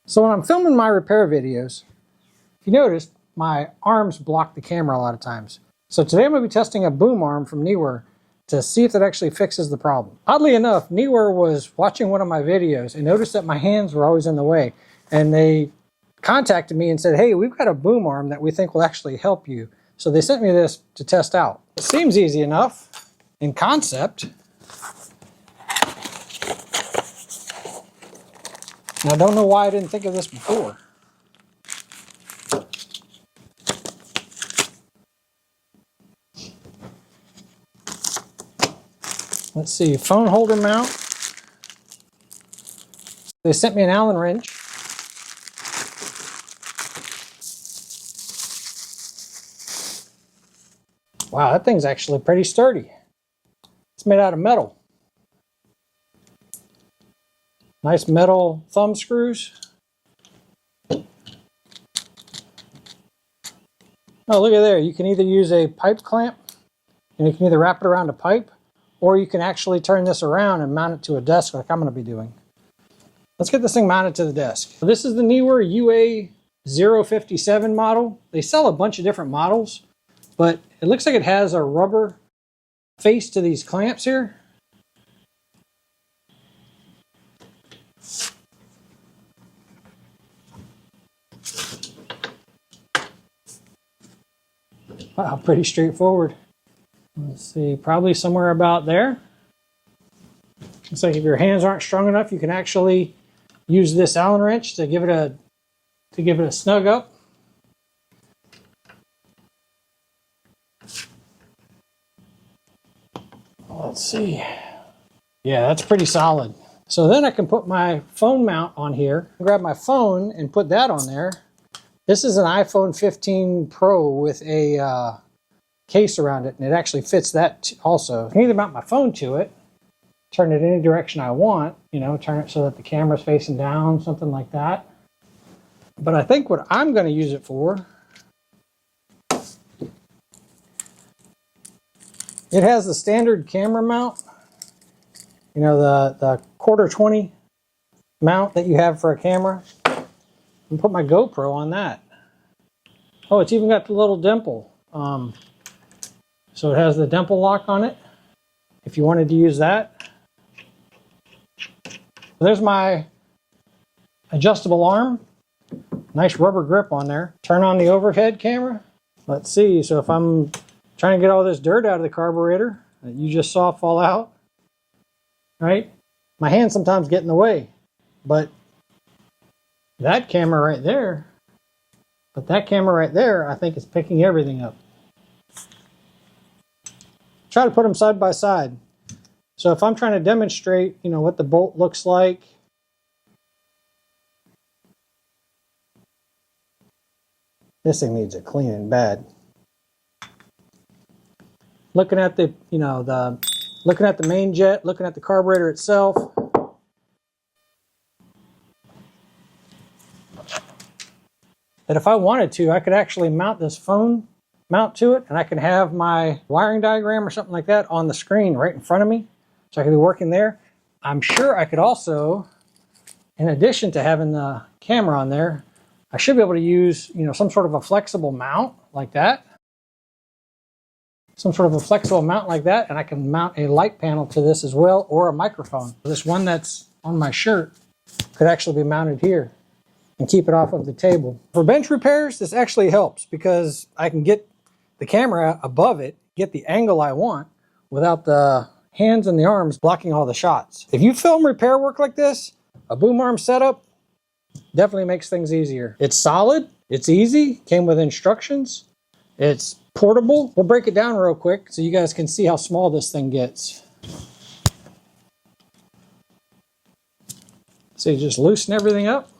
So when I'm filming my repair videos, if you notice, my arms block the camera a lot of times. So today I'm going to be testing a boom arm from Neewer to see if that actually fixes the problem. Oddly enough, Neewer was watching one of my videos and noticed that my hands were always in the way. And they contacted me and said, hey, we've got a boom arm that we think will actually help you. So they sent me this to test out. It seems easy enough in concept. And I don't know why I didn't think of this before. Let's see, phone holder mount. They sent me an Allen wrench. Wow, that thing's actually pretty sturdy. It's made out of metal. Nice metal thumb screws. Oh, look at there. You can either use a pipe clamp, and you can either wrap it around a pipe, or you can actually turn this around and mount it to a desk like I'm going to be doing. Let's get this thing mounted to the desk. This is the Neewer UA057 model. They sell a bunch of different models, but it looks like it has a rubber face to these clamps here. Wow, pretty straightforward. Let's see, probably somewhere about there. Looks like if your hands aren't strong enough, you can actually use this Allen wrench to give it a snug up. Let's see. Yeah, that's pretty solid. So then I can put my phone mount on here, grab my phone and put that on there. This is an iPhone 15 Pro with a case around it, and it actually fits that also. I can either mount my phone to it, turn it any direction I want, you know, turn it so that the camera's facing down, something like that. But I think what I'm going to use it for, it has the standard camera mount, you know, the 1/4-20 mount that you have for a camera. And put my GoPro on that. Oh, it's even got the little dimple. So it has the dimple lock on it, if you wanted to use that. There's my adjustable arm. Nice rubber grip on there. Turn on the overhead camera. Let's see, so if I'm trying to get all this dirt out of the carburetor that you just saw fall out, right? My hands sometimes get in the way, but that camera right there, I think is picking everything up. Try to put them side by side. So if I'm trying to demonstrate, you know, what the bolt looks like, this thing needs a cleaning bad. Looking at the, you know, looking at the main jet, looking at the carburetor itself. That if I wanted to, I could actually mount this phone mount to it, and I can have my wiring diagram or something like that on the screen right in front of me. So I could be working there. I'm sure I could also, in addition to having the camera on there, I should be able to use, you know, some sort of a flexible mount like that. Some sort of a flexible mount like that, and I can mount a light panel to this as well, or a microphone. This one that's on my shirt could actually be mounted here and keep it off of the table. For bench repairs, this actually helps because I can get the camera above it, get the angle I want without the hands and the arms blocking all the shots. If you film repair work like this, a boom arm setup definitely makes things easier. It's solid, it's easy, came with instructions, it's portable. We'll break it down real quick so you guys can see how small this thing gets. So you just loosen everything up.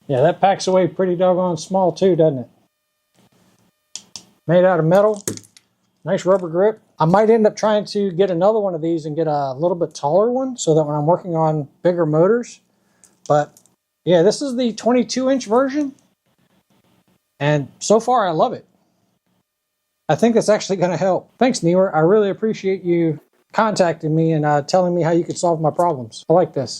Yeah, that packs away pretty doggone small too, doesn't it? Made out of metal, nice rubber grip. I might end up trying to get another one of these and get a little bit taller one so that when I'm working on bigger motors. But yeah, this is the 22-inch version. And so far I love it. I think it's actually going to help. Thanks, Neewer. I really appreciate you contacting me and telling me how you could solve my problems. I like this.